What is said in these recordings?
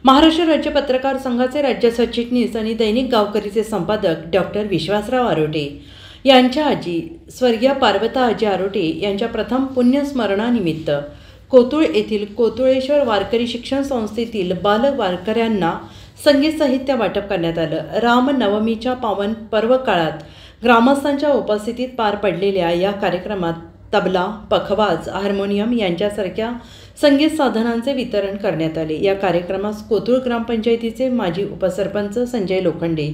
महाराष्ट्र राज्य पत्रकार संघाचे राज्य सरचिटणीस आणि दैनिक गावकरीचे संपादक डॉक्टर विश्वासराव आरोटे यांच्या आजी स्वर्गीय पार्वता आजी आरोटे यांच्या प्रथम पुण्यस्मरणानिमित्त कोतुळ येथील कोतुळेश्वर वारकरी शिक्षण संस्थेतील बाल वारकऱ्यांना संगीत साहित्य वाटप करण्यात आलं। रामनवमीच्या पावन पर्व काळात ग्रामस्थांच्या उपस्थितीत पार पडलेल्या या कार्यक्रमात तबला, पखवाज, हार्मोनियम यांच्यासारख्या संगीत साधनांचे वितरण करण्यात आले। या कार्यक्रमास कोतुळ ग्रामपंचायतीचे माजी उपसरपंच संजय लोखंडे,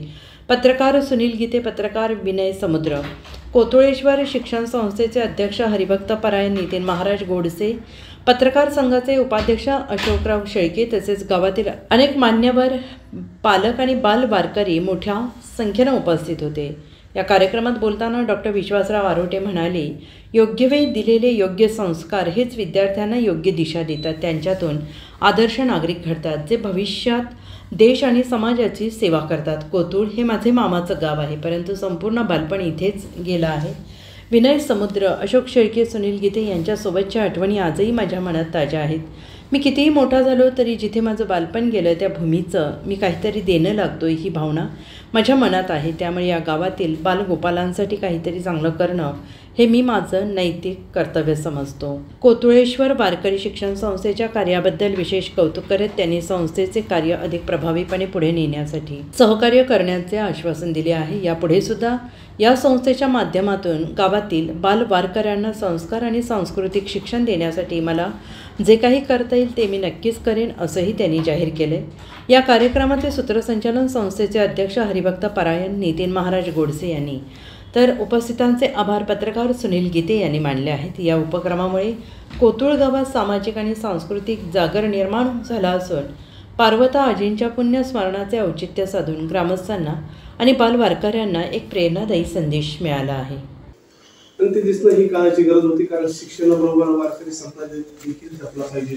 पत्रकार सुनील गीते, पत्रकार विनय समुद्र, कोतुळेश्वर शिक्षण संस्थेचे अध्यक्ष हरिभक्त परायण नितीन महाराज गोडसे, पत्रकार संघाचे उपाध्यक्ष अशोकराव शेळके तसेच गावातील अनेक मान्यवर, पालक आणि बाल वारकरी मोठ्या संख्येने उपस्थित होते। या कार्यक्रमात बोलताना डॉक्टर विश्वासराव आरोटे म्हणाले, योग्य वेळी दिलेले योग्य संस्कार हेच विद्यार्थ्यांना योग्य दिशा देतात। त्यांच्यातून आदर्श नागरिक घडतात, जे भविष्यात देश आणि समाजाची सेवा करतात। कोतुळ हे माझे मामाचं गाव आहे, परंतु संपूर्ण बालपण इथेच गेलं आहे। विनय समुद्र, अशोक शेळके, सुनील गीते यांच्यासोबतच्या आठवणी आजही माझ्या मनात ताज्या आहेत। मी कितीही मोठा झालो तरी जिथे माझं बालपण गेलं त्या भूमीचं मी काहीतरी देणं लागतो ही भावना माझ्या मनात आहे। त्यामुळे या गावातील बालगोपालांसाठी काहीतरी चांगलं करणं हे मी माझं नैतिक कर्तव्य समजतो। कोतुळेश्वर वारकरी शिक्षण संस्थेच्या कार्याबद्दल विशेष कौतुक करत त्यांनी संस्थेचे कार्य अधिक प्रभावीपणे पुढे नेण्यासाठी सहकार्य करण्याचे आश्वासन दिले आहे। यापुढे सुद्धा या संस्थेच्या माध्यमातून गावातील बाल वारकऱ्यांना संस्कार आणि सांस्कृतिक शिक्षण देण्यासाठी मला जे काही करता येईल ते मी नक्कीच करेन, असंही त्यांनी जाहीर केले। या कार्यक्रमाचे सूत्रसंचालन संस्थेचे अध्यक्ष हरिभक्त परायण नितीन महाराज गोडसे यांनी, तर उपस्थितांचे आभार पत्रकार सुनील गीते यांनी मानले आहेत। या उपक्रमामुळे कोतुळ गावात सामाजिक आणि सांस्कृतिक जागर निर्माण झाला असून पार्वता आजींच्या पुण्यस्मरणाचे औचित्य साधून ग्रामस्थांना आणि बाल वारकऱ्यांना एक प्रेरणादायी संदेश मिळाला आहे। आणि ते दिसणं ही काळाची गरज होती, कारण शिक्षणाबरोबर वारकरी संप्रदाय देखील जपला पाहिजे।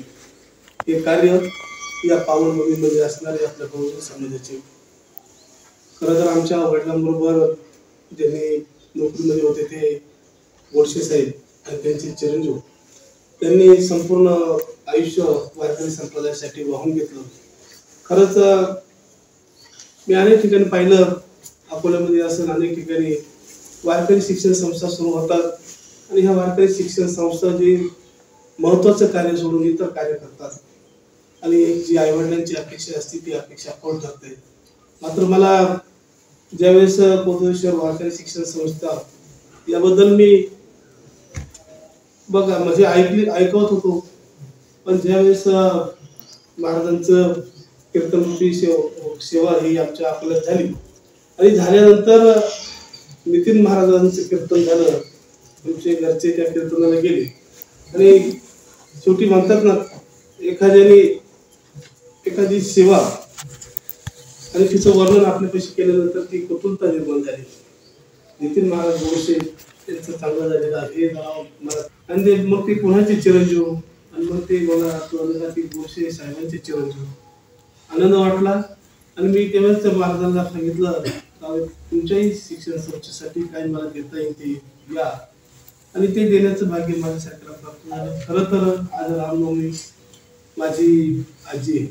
हे कार्य या पावनभूमीमध्ये असणारे आपल्या बहुजन समाजाचे, खरं तर आमच्या वडिलांबरोबर ज्यांनी नोकरीमध्ये होते ते गोडसे साहेब आणि त्यांचे चिरंजीव, त्यांनी संपूर्ण आयुष्य वारकरी संप्रदायासाठी वाहून घेतलं। खरंच मी अनेक ठिकाणी पाहिलं, अकोल्यामध्ये असं अनेक ठिकाणी वारकरी शिक्षण संस्था सुरू होतात आणि ह्या वारकरी शिक्षण संस्था जे महत्त्वाचं कार्य सोडून इतर कार्य करतात आणि जी आईवडिलांची अपेक्षा असते ती अपेक्षा पूर्ण करते। मात्र मला ज्यावेळेस कोतुळेश्वर वारकरी शिक्षण संस्था याबद्दल मी बघा म्हणजे ऐकवत होतो, पण ज्यावेळेस महाराजांचं कीर्तनरूपी सेवा ही आमच्या अकोल्यात झाली आणि झाल्यानंतर नितीन महाराजांचं कीर्तन झालं, आमचे घरचे त्या कीर्तनाला गेले आणि शेवटी म्हणतात ना, एखादी सेवा आणि तिचं वर्णन आपल्यापाशी केल्यानंतर ती कुतूहलता निर्माण झाली। नितीन महाराज गोडसे त्यांचं चांगलं झालेलं हे मला, आणि मग ते पुण्याचे चिरंजीव आणि मग ते मला गोडसे साहेबांचे चिरंजीव आनंद वाटला। आणि मी तेव्हाच महाराजांना सांगितलं, तुमच्याही शिक्षण संस्थेसाठी काय मला देता येईल ते या, आणि ते देण्याचं भाग्य माझ्यासाठी प्राप्त झालं। खरं तर आज रामनवमी, माझी आजी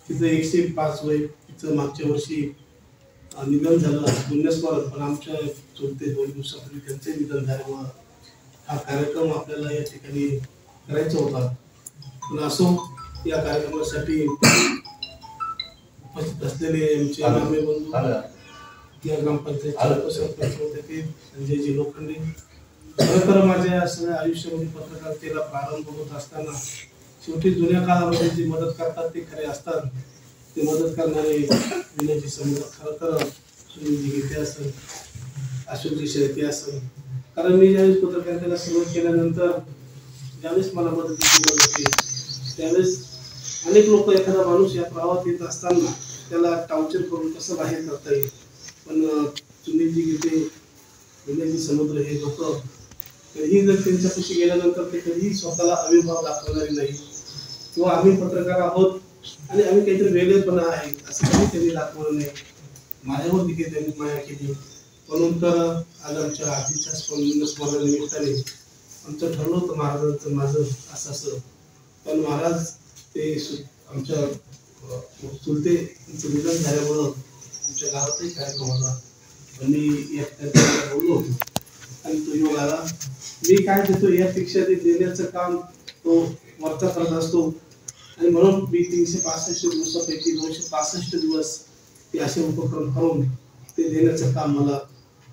तिचं 105 वय, तिचं मागच्या वर्षी निधन झालं पुण्यस्मरण, पण आमच्या चुलते 2 दिवसापूर्वी त्यांचे निधन झाल्यामुळं हा कार्यक्रम आपल्याला या ठिकाणी करायचा होता। पण असो, या कार्यक्रमासाठी उपस्थित असलेले आमचे मामे बंधू, या ग्रामपंचायतचे उपसरपंच होते ते संजयजी लोखंडे, खरं तर माझ्या सगळ्या आयुष्यामध्ये पत्रकारितेला प्रारंभ होत असताना शेवटी जुन्या काळामध्ये जी मदत करतात ते खरे असतात, ते मदत करणारे विनयजी समुद्र, खरं तर सुनीलजी गीते असेल, अशोकजी शेळके असेल, कारण मी ज्यावेळेस पत्रकारितेला सुरुवात केल्यानंतर ज्यावेळेस मला मदतीची गरज होती त्यावेळेस अनेक लोक, एखादा माणूस या प्रवाहात येत असताना त्याला टाउचर करून कसं बाहेर करता येईल, पण सुनीलजी गीते, विनयजी समुद्र हे लोक कधीही जर त्यांच्यापाशी गेल्यानंतर ते कधीही स्वतःला अविर्भाव दाखवणारे नाही, किंवा आम्ही पत्रकार आहोत आणि आम्ही काहीतरी वेगळेपणा आहे असं कधी त्यांनी दाखवलं नाही। माझ्यावर देखील त्यांनी माया केली, म्हणून तर आज आमच्या आजीच्या स्मरणानिमित्ताने आमचं ठरलं होतं महाराजांचं माझं असं, पण महाराज ते आमच्या चुलतेचं निधन झाल्यामुळं आमच्या गावातही कार्यक्रम होता. मी या ठिकाणी बोललो होतो आणि तो योग आला. मी काय देतो यापेक्षा ते देण्याचं काम तो वरचा करत असतो आणि म्हणून मी 365 दिवसापैकी 265 दिवस ते असे उपक्रम करून ते देण्याचं काम मला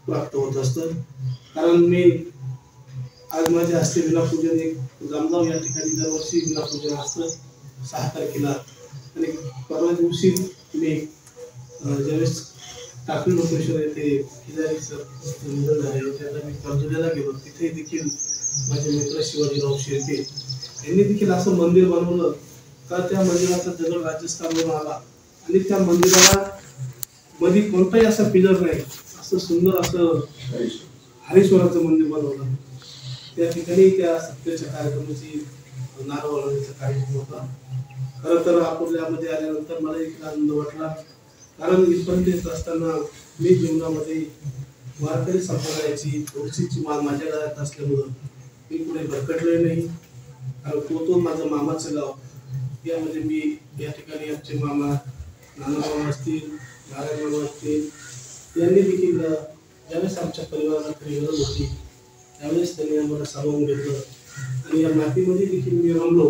प्राप्त होत असतं. कारण मी आज माझ्या हस्ते विनापूजन एक जामगाव या ठिकाणी दरवर्षी विनापूजन असतं 6 तारखेला आणि परवा दिवशी मी ज्यावेळेस टाकळी लोकेश्वर येथे खिलारीचं निधन झाले त्याला मी कर्जोलीला गेलो. तिथे देखील माझे मित्र शिवाजीराव शेळके यांनी देखील असं मंदिर बनवलं का त्या मंदिराचा दगड राजस्थानवरून आला आणि त्या मंदिराला मध्ये कोणताही असा पिलर नाही, असं सुंदर असं हरीश्वराचं मंदिर बनवलं. त्या ठिकाणी त्या सत्याच्या कार्यक्रमाची नारळ वळवण्याचा कार्यक्रम होता. खरं तर अकोल्यामध्ये आल्यानंतर मला एक आनंद वाटला, कारण इथपर्यंत येत असताना मी जीवनामध्ये वारकरी संप्रदायाची तुळशीची माळ माझ्या घरात असल्यामुळं मी कुठे भरकटले नाही. कारण तो माझं मामाचं गाव, यामध्ये मी या ठिकाणी आमचे मामा नानामामा असतील, नारायण मामा असतील, यांनी देखील ज्यावेळेस आमच्या परिवाराला काही गरज होती त्यावेळेस त्यांनी आम्हाला सामावून घेतलं आणि या मातीमध्ये देखील मी रमलो.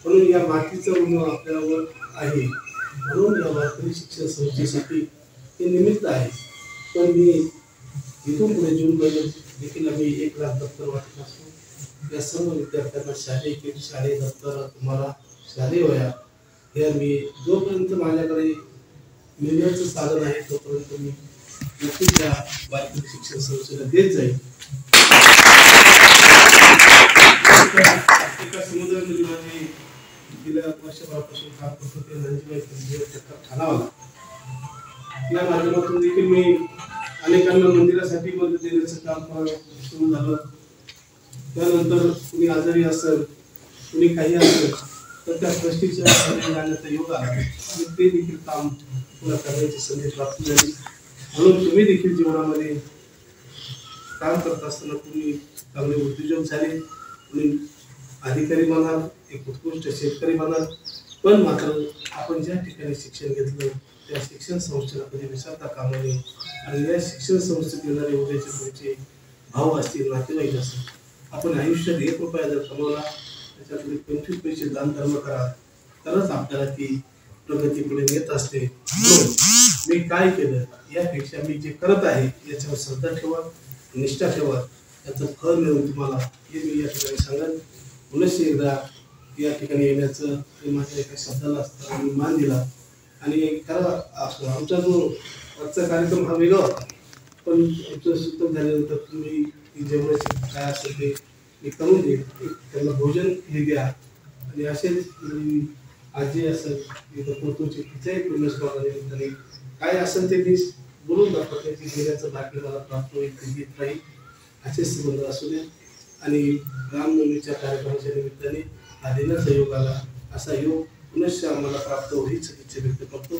म्हणून या मातीचं ऋण आपल्यावर आहे, म्हणून या वारकरी शिक्षण संस्थेसाठी हे निमित्त आहे. पण मी इथून पुढे जूनमध्ये देखील आम्ही 1 लाख दप्तर वाटत असतो. या सर्व विद्यार्थ्यांना शालेय किट, शालेय दप्तर, तुम्हाला शालेय वह्या हे मी जोपर्यंत माझ्याकडे मिळण्याचं साधन आहे तोपर्यंत मी नक्कीच या वारकरी शिक्षण संस्थेला देत जाईल. एका समुद्रामध्ये माझी गेल्या वर्षभरापासून काम करतो ते रणजिबाई ठाणावाला या माध्यमातून देखील मी अनेकांना मंदिरासाठी मदत देण्याचं काम सुरू झालं. त्यानंतर कुणी आजारी असेल, कुणी काही असेल तर त्या ट्रस्टीच्या जाण्याचा योग आला आणि ते देखील काम पुन्हा करण्याची संधी प्राप्त झाली. म्हणून तुम्ही देखील जीवनामध्ये काम करत असताना तुम्ही चांगले उद्योजक झाले, तुम्ही अधिकारी म्हणाल, एक उत्कृष्ट शेतकरी म्हणाल, पण मात्र आपण ज्या ठिकाणी शिक्षण घेतलं त्या शिक्षण संस्थेला कधी विसरता कामा नये. आणि या शिक्षण संस्थेत येणारे उद्याचे तुमचे भाऊ असतील, नातेवाईक असतील, आपण आयुष्यात 1 रुपया जर कमवला त्याच्यातले 25 पैसे दान धर्म करा, तरच आपल्याला ती प्रगती पुढे नेत असते. म्हणून मी काय केलं यापेक्षा मी जे करत आहे याच्यावर श्रद्धा ठेवा, निष्ठा ठेवा, त्याचं फळ मिळून तुम्हाला हे मी या ठिकाणी सांगेन. पुनश्च एकदा या ठिकाणी येण्याचं माझ्या एका शब्दाला मी मान दिला आणि खरं आमचा जो आजचा कार्यक्रम हा वेगळा होता, पण आमचं सूत्र झाल्यानंतर तुम्ही जेवणाचे काय असेल ते मी करून देईल, त्यांना भोजन हे द्या आणि असेच आजी असेल इथं पोतूची तिच्याही पुण्यस्मरणानिमित्ताने काय असेल ते मी बोलून दाखवतो, त्याची देण्याचं भाग्य मला प्राप्त होईल, ते देत राहील. असेच संबंध असू दे आणि रामनवमीच्या कार्यक्रमाच्या निमित्ताने हा देण्याचा योग आला, असा योग पुनश्च आम्हाला प्राप्त होईच इच्छा व्यक्त करतो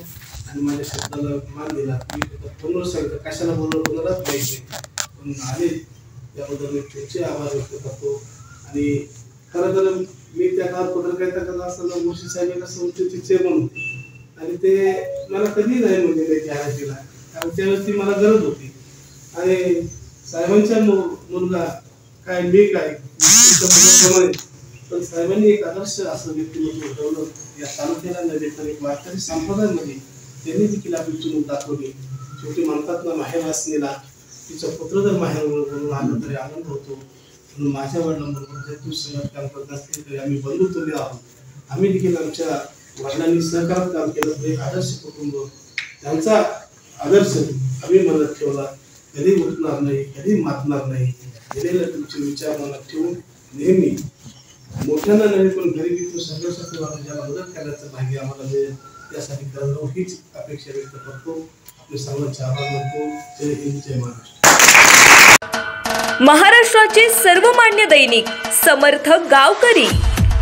आणि माझ्या शब्दाला मान दिला. मी फोनवर सांगतो, कशाला बोलणं कोणालाच माहिती नाही, पण आले त्याबद्दल मी तुमचे आभार व्यक्त करतो. आणि खरं तर मी त्या काळात पत्रकारिता करत असताना मुळशी साहेबांना संस्थेचे चेअरमन होते आणि ते मला कधी नाही म्हणजे जाहिरातीला, कारण त्यावेळेस ती मला गरज होती आणि साहेबांचा मुलगा काय मी काय पण साहेबांनी एक आदर्श असं व्यक्तिमत्व घडवलं या तालुक्याला नव्हे तर एक वारकरी संप्रदायामध्ये त्यांनी देखील आपली चुनूक दाखवली. शेवटी म्हणतात ना, माहेर वासनेला तिचा पुत्र जर माहेर म्हणून आलं तरी आनंद होतो. म्हणून माझ्या वडिलांबरोबर जर तू संघात काम करत असतील तरी आम्ही बंधू तुल्य आहोत. आम्ही देखील आमच्या वडिलांनी सहकारात काम केलं तर एक आदर्श कुटुंब, त्यांचा आदर्श आम्ही मनात ठेवला, कधी उठणार नाही, कधी मातणार नाही. गेलेले तुमचे विचार मनात ठेवून नेहमी मोठ्यांना नव्हे पण गरिबीतून संघर्षातून ज्याला मदत करण्याचं भाग्य आम्हाला मिळेल त्यासाठी करतो हीच अपेक्षा व्यक्त करतो. मी सर्वांचे आभार मानतो. जय हिंद, जय महाराष्ट्र. महाराष्ट्राचे सर्वमान्य दैनिक समर्थ गावकरी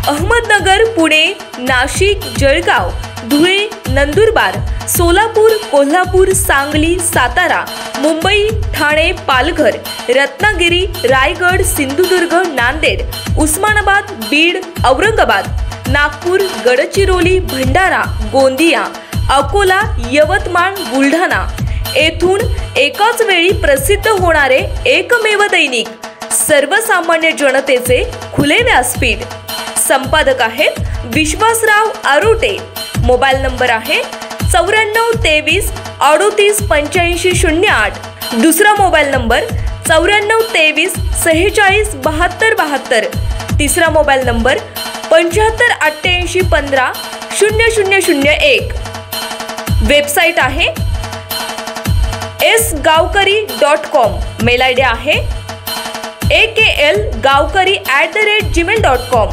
अहमदनगर, पुणे, नाशिक, जळगाव, धुळे, नंदुरबार, सोलापूर, कोल्हापूर, सांगली, सातारा, मुंबई, ठाणे, पालघर, रत्नागिरी, रायगड, सिंधुदुर्ग, नांदेड, उस्मानाबाद, बीड, औरंगाबाद, नागपूर, गडचिरोली, भंडारा, गोंदिया, अकोला, यवतमाळ, बुलढाणा येथून एकाच वेळी प्रसिद्ध होणारे एकमेव दैनिक, सर्वसामान्य जनतेचे खुले व्यासपीठ. संपादक आहेत विश्वासराव आरोटे. मोबाईल नंबर आहे 9423 38 85 08. दुसरा मोबाईल नंबर 9423 46 72 72. तिसरा मोबाईल नंबर 75 88 15 0001. वेबसाईट आहे sgavkari.com. मेल आयडी आहे aklgavkari@gmail.com.